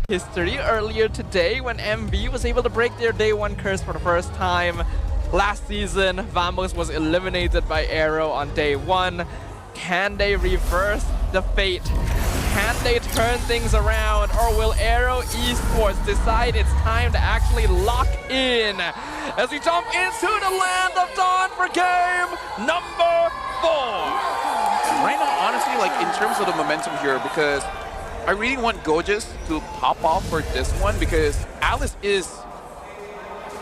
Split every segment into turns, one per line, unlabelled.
history earlier today when MV was able to break their day one curse for the first time. Last season, Vamos was eliminated by Aero on day one. Can they reverse the fate? Can they turn things around, or will Aero Esports decide it's time to actually lock in as we jump into the land of Dawn for game number 4?
Right now, honestly, like in terms of the momentum here, because I really want Gojas to pop off for this one, because Alice is,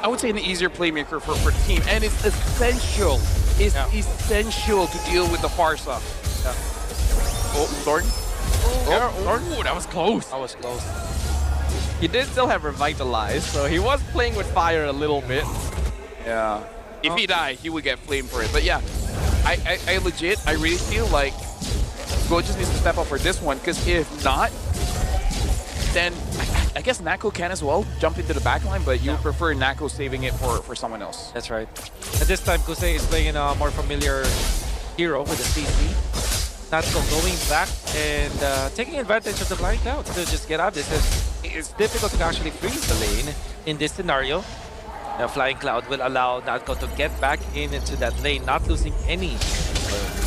I would say, an easier playmaker for the team, and it's essential. It's essential to deal with the Farsa. Oh, Thorn.
Oh, that was close.
That was close.
He did still have Revitalize, so he was playing with fire a little bit.
Yeah. If he died, he would get flamed for it. But yeah, I legit, I really feel like Gojas needs to step up for this one, because if not, then I guess Nako can as well jump into the backline, but you prefer Nako saving it for someone else.
That's right. And this time, Kusei is playing a more familiar hero with the CC. Natko going back and taking advantage of the Flying Cloud to just get out. It's difficult to actually freeze the lane in this scenario. The Flying Cloud will allow Natko to get back into that lane, not losing any,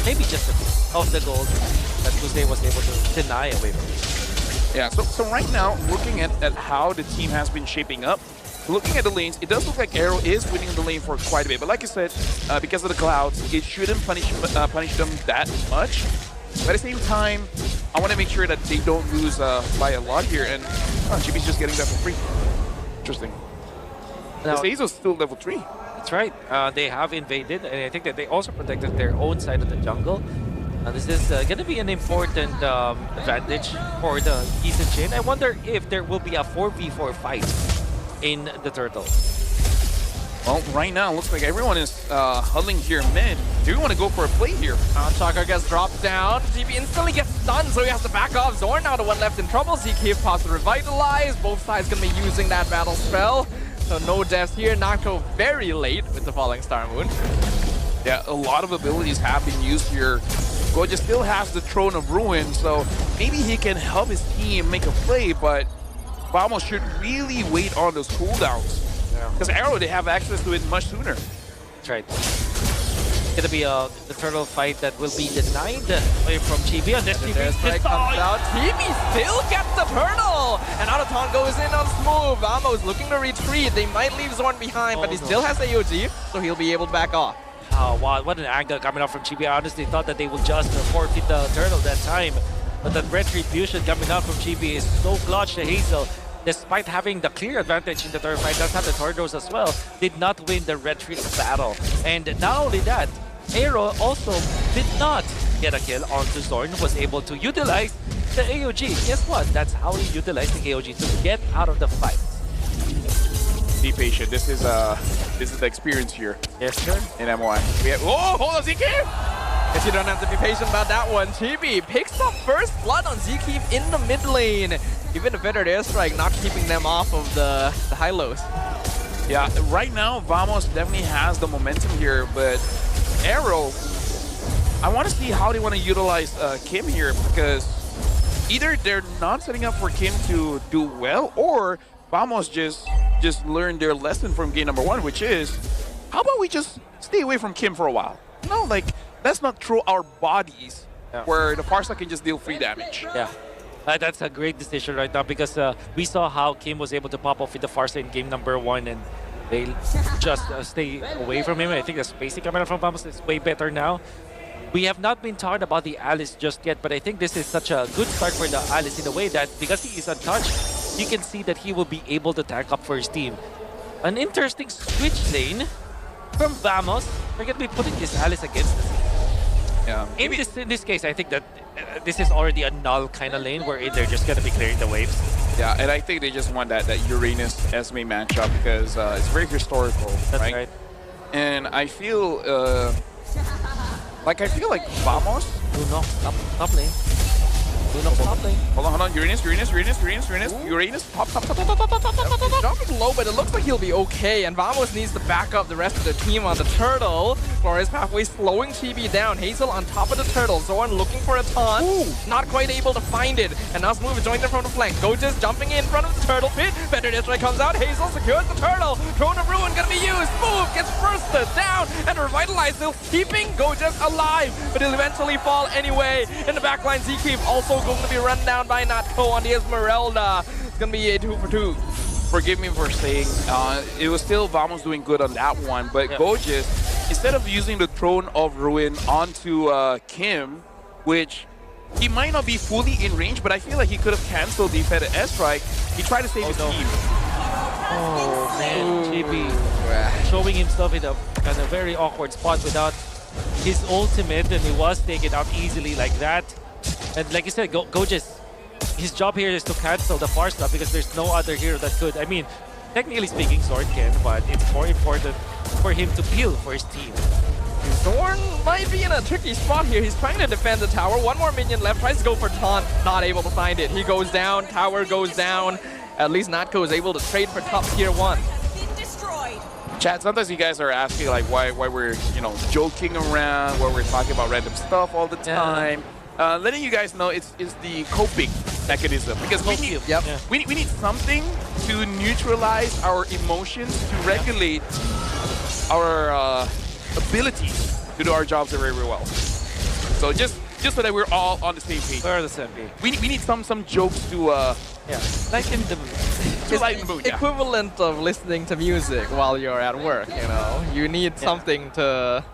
maybe just a bit of the gold that Kusei was able to deny away from him.
Yeah, so right now, looking at how the team has been shaping up, looking at the lanes, it does look like Aero is winning the lane for quite a bit. But like I said, because of the clouds, it shouldn't punish them that much. But at the same time, I want to make sure that they don't lose by a lot here. And GB's just getting that for free. Interesting. Now, this Azo's still level 3.
That's right. They have invaded, and I think that they also protected their own side of the jungle. This is going to be an important advantage for the East Chain. I wonder if there will be a 4v4 fight in the Turtle.
Well, right now, it looks like everyone is huddling here mid. Do we want to go for a play here?
Chaka gets dropped down. GB instantly gets stunned, so he has to back off. Zorn now the one left in trouble. ZK pops to Revitalize. Both sides going to be using that battle spell. So no deaths here. Nako very late with the Falling Star Moon.
Yeah, a lot of abilities have been used here. Goja still has the Throne of Ruin, so maybe he can help his team make a play, but Vamos should really wait on those cooldowns. Because Aero, they have access to it much sooner.
That's right. It's going to be the turtle fight that will be denied away from Chibi. And this
Strike comes out. Chibi still gets the turtle! And Anaton goes in on smooth. Vamos looking to retreat. They might leave Zorn behind, but he still has AOG, so he'll be able to back off.
Oh, wow, what an angle coming out from Chibi. I honestly thought that they would just forfeit the turtle that time. But that retribution coming out from Chibi is so clutch to Hazel. Despite having the clear advantage in the turtle fight, does have the Tordos as well, did not win the retreat battle. And not only that, Aero also did not get a kill onto Zorn, was able to utilize the AOG. Guess what? That's how he utilized the AOG to get out of the fight.
Be patient. This is the experience here.
Yes, sir.
In MY. We have, oh, hold on, ZK!
Guess you don't have to be patient about that one. Chibi picks up first blood on Zkeep in the mid lane. Even a better airstrike, not keeping them off of the high lows.
Yeah, right now, Vamos definitely has the momentum here, but Aero, I want to see how they want to utilize Kim here, because either they're not setting up for Kim to do well, or Vamos just learned their lesson from game number 1, which is, how about we just stay away from Kim for a while? You know, like, let's not throw our bodies where the Farsa can just deal free damage.
Yeah. That's a great decision right now, because we saw how Kim was able to pop off with the Farsa in game number 1, and they just stay away from him. I think the spacing coming out from Vamos is way better now. We have not been talking about the Alice just yet, but I think this is such a good start for the Alice in a way that because he is untouched, you can see that he will be able to tank up for his team. An interesting switch lane from Vamos. We're going to be putting this Alice against us.
Yeah.
In this case, I think that this is already a null kind of lane where they're just going to be clearing the waves.
Yeah, and I think they just want that Uranus Esme matchup because it's very historical.
That's right.
And I feel like Vamos.
Oh no, top lane. Luna top lane.
Hold on. Uranus. Uranus. Pop.
Dropping low, but it looks like he'll be okay. And Vamos needs to back up the rest of the team on the turtle. Flores pathway slowing Chibi down. Hazel on top of the turtle. Zorn looking for a taunt. Not quite able to find it. And now Smooth joined them from the flank. Gojas jumping in front of the turtle pit. Better Destroy comes out. Hazel secures the turtle. Throne of Ruin gonna be used. Smooth gets bursted down. And Revitalize still keeping Gojas alive. But he'll eventually fall anyway. In the backline, Zkeep also going to be run down by Natko on the Esmeralda. It's gonna be a 2 for 2.
Forgive me for saying, it was still Vamos doing good on that one, but Gojas, instead of using the Throne of Ruin onto Kim, which he might not be fully in range, but I feel like he could have canceled the Fed S-Strike. He tried to save his team.
Oh man, JB showing himself in a kind of very awkward spot without his ultimate, and he was taken out easily like that. And like you said, Gojas, his job here is to cancel the far stuff because there's no other hero that could. I mean, technically speaking, Zorn can, but it's more important for him to peel for his team.
Zorn might be in a tricky spot here. He's trying to defend the tower. One more minion left. Tries to go for taunt. Not able to find it. He goes down. Tower goes down. At least Natko is able to trade for top tier 1.
Chad, sometimes you guys are asking like why we're joking around, why we're talking about random stuff all the time. Letting you guys know it's the coping mechanism because we need something to neutralize our emotions, to regulate our ability to do our jobs very well. So just so that we're all on the same page.
We're on the same page.
We need some jokes to
lighten the
to lighten the mood.
Equivalent of listening to music while you're at work. You need something to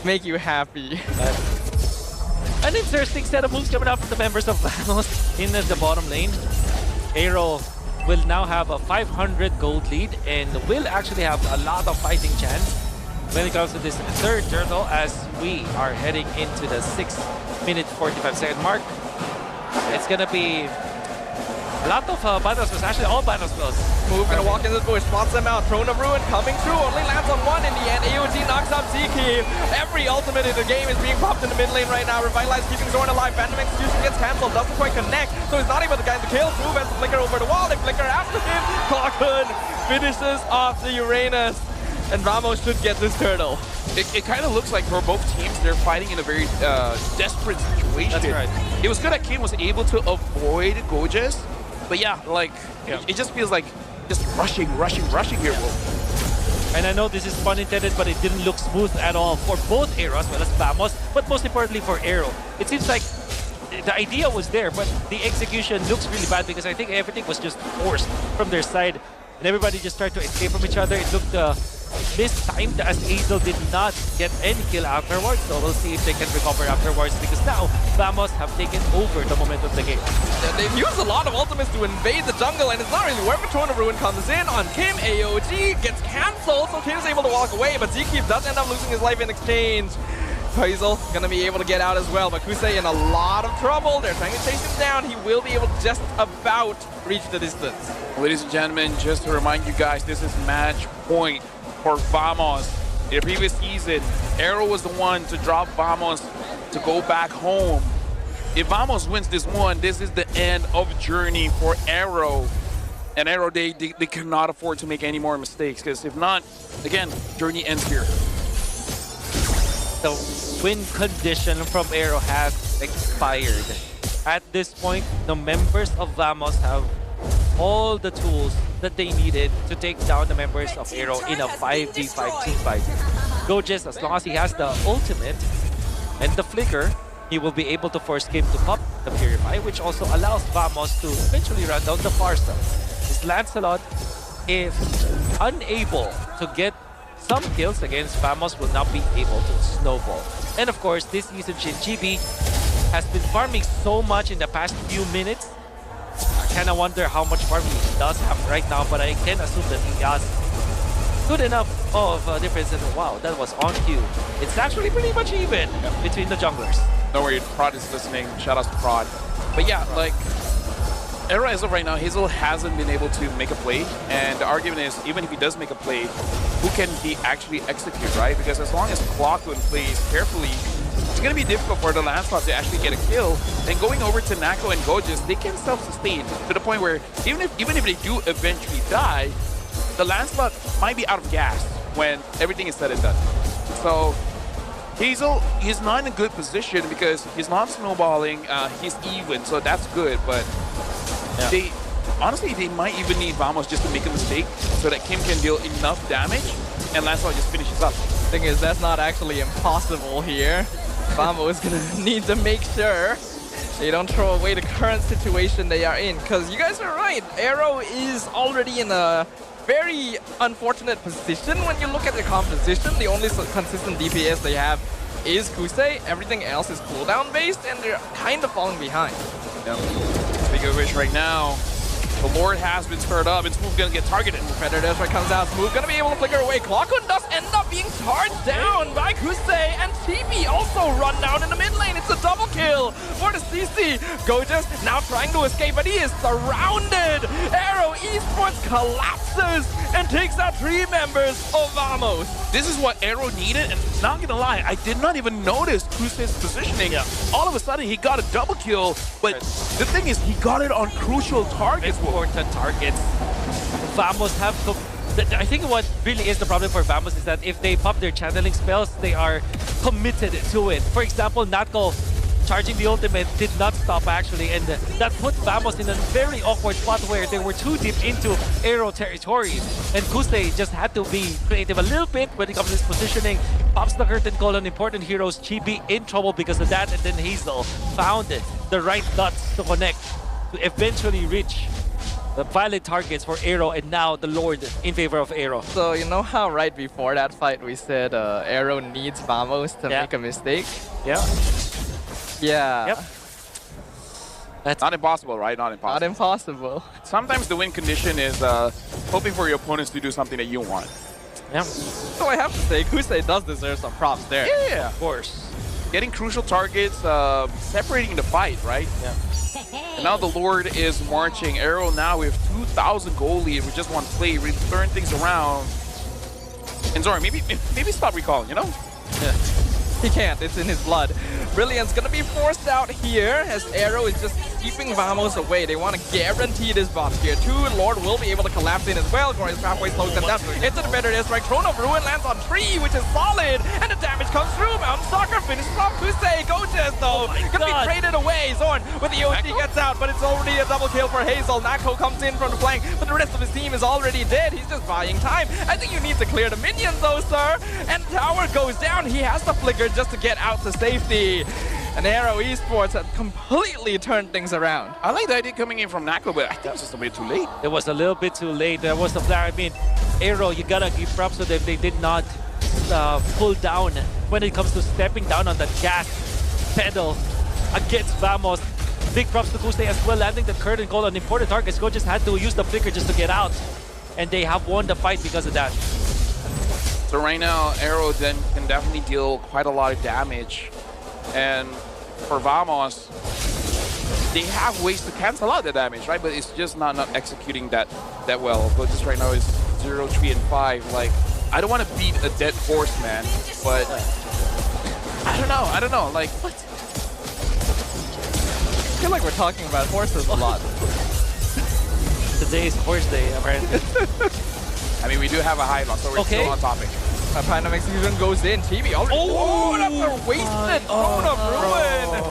make you happy.
An interesting set of moves coming up from the members of Vamos in the bottom lane. Aero will now have a 500 gold lead and will actually have a lot of fighting chance when it comes to this third turtle as we are heading into the 6-minute 45-second mark. It's gonna be a lot of battle spells, actually all battle spells.
Move gonna walk into the bush, spots them out. Throne of Ruin coming through, only lands on one in the end. AOG knocks out Zkeep. Every ultimate in the game is being popped in the mid lane right now. Revitalize keeping Zorn alive. Phantom Execution gets cancelled, doesn't quite connect, so he's not able to get the kill. Move has to flicker over the wall, they flicker after him. Clockhood finishes off the Uranus, and Ramos should get this turtle.
It kind of looks like for both teams, they're fighting in a very desperate situation.
That's right.
It was good that Kim was able to avoid Gojas, but it just feels like just rushing here, Wolf.
And I know this is pun intended, but it didn't look smooth at all for both Aero as well as Vamos, but most importantly for Aero. It seems like the idea was there, but the execution looks really bad because I think everything was just forced from their side, and everybody just tried to escape from each other. It looked mistimed as Hazel did not get any kill afterwards, so we'll see if they can recover afterwards because now Vamos have taken over the momentum of the game.
They've used a lot of ultimates to invade the jungle, and it's not really where Throne of Ruin comes in on Kim. AOG gets cancelled, so Kim's able to walk away, but Zkeep does end up losing his life in exchange. Hazel gonna be able to get out as well, but Kusei in a lot of trouble. They're trying to chase him down. He will be able to just about reach the distance.
Ladies and gentlemen, just to remind you guys, this is match point for Vamos. In the previous season, Aero was the one to drop Vamos to go back home. If Vamos wins this one, this is the end of journey for Aero. And Aero, they cannot afford to make any more mistakes, because if not, again, journey ends here.
The win condition from Aero has expired. At this point, the members of Vamos have all the tools that they needed to take down the members of Aero in a 5v5 team fight. Gojas, as long as he has the ultimate and the flicker, he will be able to force Kim to pop the Purify, which also allows Vamos to eventually run down the far side. This Lancelot, if unable to get some kills against Vamos, will not be able to snowball. And of course, this season Shinjibi has been farming so much in the past few minutes. I kind of wonder how much farming he does have right now, but I can assume that he has good enough of a difference. And wow, that was on cue. It's actually pretty much even between the junglers.
Don't worry, Prod is listening. Shout out to Prod. But yeah, like, Aero as of right now, Hazel hasn't been able to make a play. And the argument is, even if he does make a play, who can he actually execute, right? Because as long as Clockwood plays carefully, he's going to be difficult for the Lancelot to actually get a kill. And going over to Nako and Gojus, they can self-sustain to the point where even if they do eventually die, the Lancelot might be out of gas when everything is said and done. So Hazel, he's not in a good position because he's not snowballing, he's even, so that's good, but they honestly, they might even need Vamos just to make a mistake so that Kim can deal enough damage and Lancelot just finishes up.
Thing is, that's not actually impossible here. Vamos is gonna need to make sure they don't throw away the current situation they are in, because you guys are right, Aero is already in a very unfortunate position when you look at the composition. The only consistent DPS they have is Kusei. Everything else is cooldown based, and they're kind of falling behind.
Yep. Speaking of which, right now, the Lord has been stirred up, and Smooth gonna get targeted.
Predator Destroy comes out, Smooth gonna be able to flicker away. Clockun does end up being charged down by Kusei, and TB also run down in the mid lane. It's a double kill for the CC. Gojus now trying to escape, but he is surrounded. Aero Esports collapses and takes out 3 members of Vamos.
This is what Aero needed, and not gonna lie, I did not even notice Kusei's positioning.
Yeah.
All of a sudden, he got a double kill, but the thing is, he got it on crucial targets.
Important targets. Vamos have to... I think what really is the problem for Vamos is that if they pop their channeling spells, they are committed to it. For example, Natko charging the ultimate did not stop actually, and that put Vamos in a very awkward spot where they were too deep into Aero territory, and Kusei just had to be creative a little bit when it comes to his positioning. Pops the curtain call on important heroes. Chibi in trouble because of that, and then Hazel found the right dots to connect to eventually reach the violent targets for Aero, and now the Lord in favor of Aero.
So you know how right before that fight we said Aero needs Vamos to make a mistake?
Yeah.
Yeah.
Yep. That's
Not impossible, right? Not impossible.
not impossible.
Sometimes the win condition is hoping for your opponents to do something that you want.
yeah.
So I have to say, Kusei does deserve some props there.
Yeah,
Of course.
getting crucial targets, separating the fight, right?
Yeah.
And now the Lord is marching. Aero now with 2,000 gold lead with just one play, we turn things around. And Zoran, maybe stop recalling, you know?
Yeah. He can't, it's in his blood. Brilliant's gonna be forced out here as Aero is just keeping Vamos away. They want to guarantee this box here. 2, Lord will be able to collapse in as well. Glorious halfway slows them down. Into the better strike. Throne of Ruin lands on 3, which is solid. And the damage comes through. Mountain Stalker finishes off Kusei. Gojus though, gonna be traded away. Zorn with the OT gets out, but it's already a double kill for Hazel. Nako comes in from the flank, but the rest of his team is already dead. He's just buying time. I think you need to clear the minions though, sir. And tower goes down. He has the flicker just to get out to safety. And Aero Esports had completely turned things around.
I like the idea coming in from Nako, but I think it's just a bit too late.
It was a little bit too late. There was the flare. I mean, Aero, you gotta give props to them. They did not pull down when it comes to stepping down on the gas pedal against Vamos. Big props to Kusei as well, landing the curtain call on important targets. Go just had to use the flicker just to get out. And they have won the fight because of that.
So right now, Aero then can definitely deal quite a lot of damage. And for Vamos, they have ways to cancel out the damage, right? But it's just not executing that well. But just right now is 0, 3, and 5. Like, I don't want to beat a dead horse, man. But I don't know. Like, what?
I feel like we're talking about horses a lot.
Today is horse day, apparently.
I mean, we do have a high loss, so we're still on topic.
Dynamics even goes in. TV already. Oh, that's a wasted Throne of Ruin.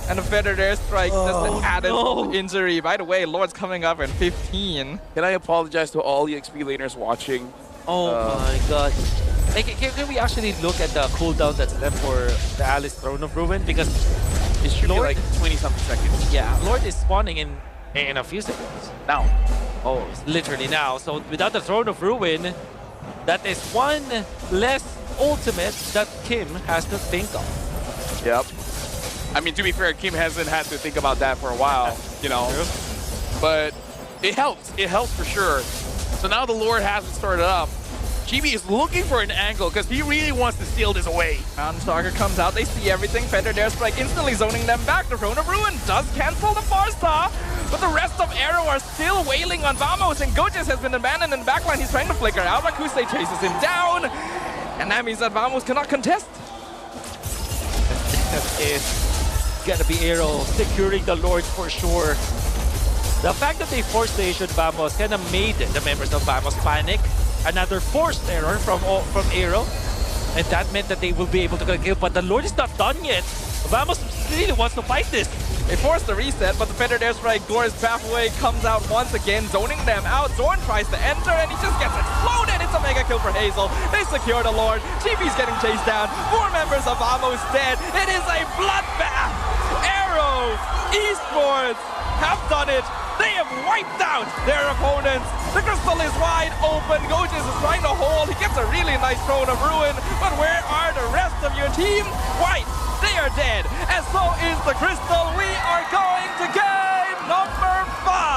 And a feather airstrike, just an added injury. By the way, Lord's coming up in 15.
Can I apologize to all the XP laners watching?
Oh my god. Like, can we actually look at the cooldown that's left for the Alice Throne of Ruin? Because
it should be like 20-something seconds.
Yeah, Lord is spawning in a few seconds.
Now.
Oh, it's literally now. So without the Throne of Ruin, that is one less ultimate that Kim has to think of.
Yep. I mean, to be fair, Kim hasn't had to think about that for a while, you know. But it helps. It helps for sure. So now the Lord hasn't started up. Chibi is looking for an angle because he really wants to steal this away.
Mountain Stalker comes out, they see everything. Feather Airstrike instantly zoning them back. The Throne of Ruin does cancel the Farsa, but the rest of Aero are still wailing on Vamos, and Gojus has been abandoned in the backline. He's trying to flicker out, but Kusei chases him down, and that means that Vamos cannot contest.
weakness is gonna be Aero securing the Lord for sure. The fact that they forced the Asian Vamos kind of made the members of Vamos panic. Another forced error from Aero. And that meant that they will be able to get a kill, but the Lord is not done yet. Vamos really wants to fight this.
They force the reset, but the Fettered Airstrike Gore's pathway comes out once again, zoning them out. Zorn tries to enter, and he just gets exploded. It's a mega kill for Hazel. They secure the Lord. TP's getting chased down. 4 members of Vamos dead. It is a bloodbath. Aero, Esports have done it. They have wiped out their opponents. The crystal is wide open. Gojis is trying to hold. He gets a really nice throw of ruin. But where are the rest of your team? White, they are dead. And so is the crystal. We are going to game number 5.